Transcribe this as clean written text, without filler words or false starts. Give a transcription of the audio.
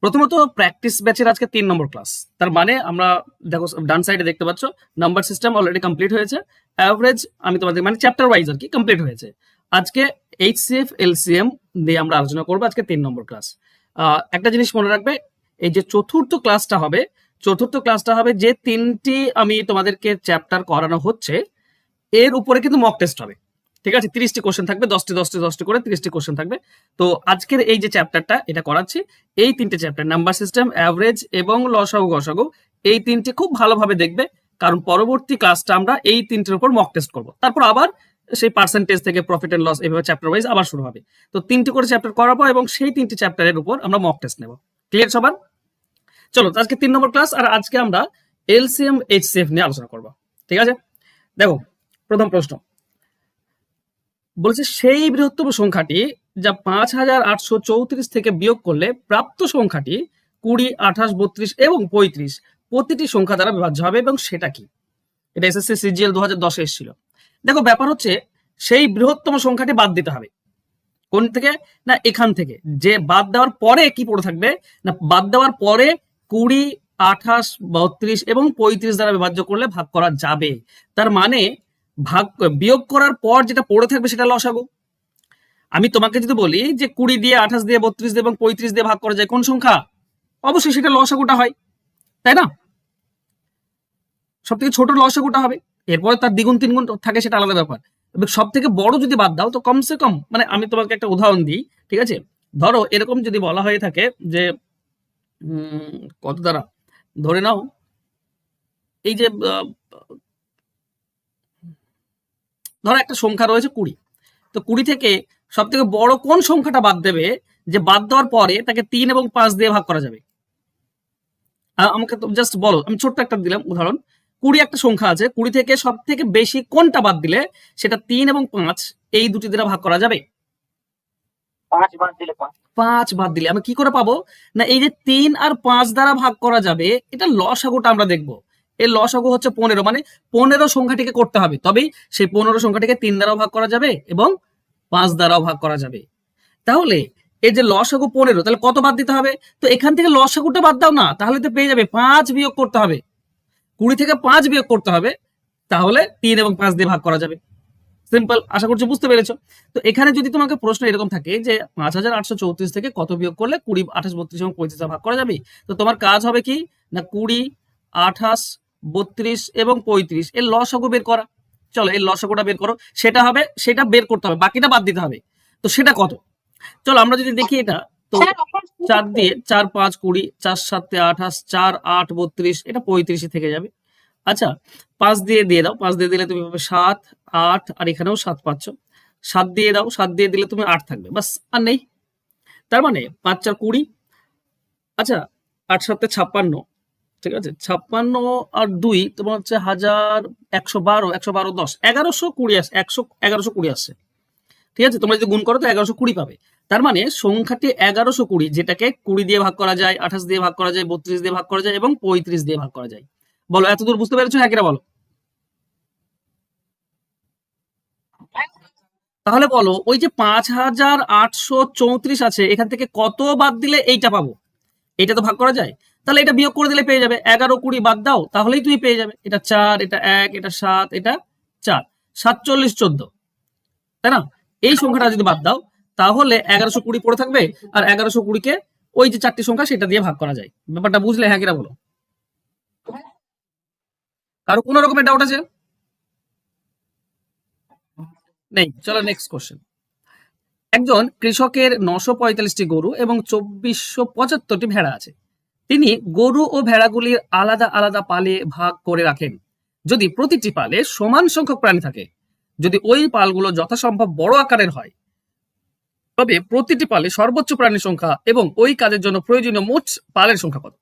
প্রথমত প্র্যাকটিস ব্যাচের আজকে 3 নম্বর ক্লাস। তার মানে আমরা দেখো ডান সাইডে দেখতে পাচ্ছ নাম্বার সিস্টেম অলরেডি কমপ্লিট হয়েছে। অ্যাভারেজ আমি তোমাদের মানে চ্যাপ্টার ওয়াইজ আর কি কমপ্লিট হয়েছে। আজকে এইচসিএফ এলসিএম দিয়ে আমরা আলোচনা করবো আজকে 3 নম্বর ক্লাস। একটা জিনিস মনে রাখবে, এই যে চতুর্থ ক্লাসটা হবে যে তিনটি আমি তোমাদেরকে চ্যাপ্টার করানো হচ্ছে এর উপরে কিন্তু মক টেস্ট হবে। ঠিক আছে, 30টি কোশ্চেন থাকবে, 10টি করে 30টি কোশ্চেন থাকবে। তো আজকের এই যে চ্যাপ্টারটা এটা করাচ্ছি, এই তিনটে চ্যাপ্টার নাম্বার সিস্টেম, অ্যাভারেজ এবং লসাগু গসাগু, এই তিনটি খুব ভালোভাবে দেখবে, কারণ পরবর্তী ক্লাসটা আমরা এই তিনটের উপর মক টেস্ট করবো। তারপর আবার সেই পার্সেন্টেজ থেকে প্রফিট এন্ড লস এইভাবে চ্যাপ্টার ওয়াইজ আবার শুরু হবে। তো 3টি করে চ্যাপ্টার করাবো এবং সেই 3টি চ্যাপ্টারের উপর আমরা মক টেস্ট নেব। ক্লিয়ার সবার? চলো আজকে 3 নম্বর ক্লাস, আর আজকে আমরা এলসিএম এইচসিএফ নিয়ে আলোচনা করবো। ঠিক আছে, দেখো প্রথম প্রশ্ন বলছে সেই বৃহত্তম সংখ্যাটি যা 5834 থেকে বিয়োগ করলে প্রাপ্ত সংখ্যাটি 20, 28, 32 এবং 35 প্রতিটি সংখ্যা দ্বারা বিভাজ্য হবে, এবং সেটা কি? এটা এসএসসি সিজিএল 2010 এসেছিল। দেখো ব্যাপার হচ্ছে সেই বৃহত্তম সংখ্যাটি বাদ দিতে হবে। কোন থেকে? না এখান থেকে। যে বাদ দেওয়ার পরে কি পড়ে থাকবে না, বাদ দেওয়ার পরে 20, 28, 32 এবং 35 দ্বারা বিভাজ্য করলে ভাগ করা যাবে। তার মানে বিয়োগ করার পর যেটা পড়ে থাকবে সেটা লসাগু। আমি তোমাকে যদি বলি যে 20 দিয়ে, 28 দিয়ে, 32 দিয়ে এবং 35 দিয়ে ভাগ করা যায় কোন সংখ্যা, অবশ্যই সেটা লসাগুটা হয়, তাই না? সব থেকে ছোট লসাগুটা হবে, এরপরে তার দ্বিগুণ তিনগুণ থাকে সেটা আলাদা ব্যাপার। সব থেকে বড় যদি বাদ দাও তো কমসে কম, মানে আমি তোমাকে একটা উদাহরণ দিই, ঠিক আছে? ধরো এরকম যদি বলা হয়ে থাকে যে কত দ্বারা, ধরে নাও এই যে ধরো একটা সংখ্যা রয়েছে 20, তো 20 থেকে সব থেকে বড় কোন সংখ্যাটা বাদ দেবে, যে বাদ দেওয়ার পরে তাকে 3 এবং 5 দিয়ে ভাগ করা যাবে? আমাকে তো জাস্ট বলো, আমি ছোট্ট একটা দিলাম উদাহরণ। 20 একটা সংখ্যা আছে, 20 থেকে সব থেকে বেশি কোনটা বাদ দিলে সেটা 3 এবং 5 এই দুটি দ্বারা ভাগ করা যাবে? 5 বাদ দিলে আমি কি করে পাবো না, এই যে 3 আর 5 দ্বারা ভাগ করা যাবে, এটা লসাগুটা আমরা দেখবো। এর লসাগু হচ্ছে 15, মানে 15 সংখ্যাটিকে করতে হবে, তবেই সেই 15 সংখ্যাটিকে 3 দ্বারাও ভাগ করা যাবে এবং 5 দ্বারাও ভাগ করা যাবে। তাহলে এই যে লসাগু 15, তাহলে কত বাদ দিতে হবে? তো এখান থেকে লসাগুটা বাদ দাও না, তাহলে তো পেয়ে যাবে 5 বিয়োগ করতে হবে। 20 থেকে 5 বিয়োগ করতে হবে, তাহলে 3 এবং 5 দিয়ে ভাগ করা যাবে। সিম্পল, আশা করছি বুঝতে পেরেছো। তো এখানে যদি তোমাকে প্রশ্ন এরকম থাকে যে 5834 থেকে কত বিয়োগ করলে 20, 28, 32 এবং 35 ভাগ করা যাবে, তো তোমার কাজ হবে কি না 20, 28, 32 এবং 35 এর লসাগু বের করা। চলো এর লসাগুটা বের করো, সেটা বের করতে হবে, বাকিটা বাদ দিতে হবে। তো সেটা কত? চলো আমরা যদি দেখি এটা, তো 4 দিয়ে 4, 5, 20, 4, 7, 28, 4, 8, 32, এটা 35 থেকে যাবে। আচ্ছা 5 দিয়ে দাও, 5 দিয়ে দিলে তুমি পাবে 7, 8, আর এখানেও 7 পাচ্ছ। 7 দিয়ে দাও, 7 দিয়ে দিলে তুমি 8 থাকবে, বাস আর নেই। তার মানে 5, 4, 20। আচ্ছা 8, 7, 56, ঠিক আছে, 56 আর 2 তোমার হচ্ছে 1112, 112, 10, 1120 আসছে, 1120 আসছে। ঠিক আছে, তোমরা যদি গুণ করো তো 1120 পাবে। তার মানে সংখ্যাটি 1120, যেটাকে 20 দিয়ে ভাগ করা যায়, 28 দিয়ে ভাগ করা যায়, 32 দিয়ে ভাগ করা যায় এবং 35 দিয়ে ভাগ করা যায়। বলো এতদূর বুঝতে পেরেছো? হ্যাঁ কিনা বলো। তাহলে বলো ওই যে 5834 আছে, এখান থেকে কত বাদ দিলে এইটা পাবো? এইটা তো ভাগ করা যায়, তাহলে এটা বিয়োগ করে দিলে পেয়ে যাবে। 11, 20 বাদ দাও, তাহলেই তুমি পেয়ে যাবে এটা 4, এটা 1, এটা 7, এটা 4, 47, 14, তাই না? এই সংখ্যাটা যদি বাদ দাও তাহলে 1120 পড়ে থাকবে, আর 1120-কে ওই যে 4টি সংখ্যা সেটা দিয়ে ভাগ করা যায়। ব্যাপারটা বুঝলে? হ্যাঁ কিনা বলো। কারো কোনো রকমের ডাউট আছে? নেই। চলো নেক্সট কোশ্চেন। একজন কৃষকের 945টি গরু এবং 2475টি ভেড়া আছে। তিনি গরু ও ভেড়াগুলির আলাদা আলাদা পালে ভাগ করে রাখেন। যদি প্রতিটি পালে সমান সংখ্যক প্রাণী থাকে, যদি ওই পালগুলো যথাসম্ভব বড় আকারের হয়, তবে প্রতিটি পালে সর্বোচ্চ প্রাণীর সংখ্যা এবং ওই কাজের জন্য প্রয়োজনীয় মোট পালের সংখ্যা কত?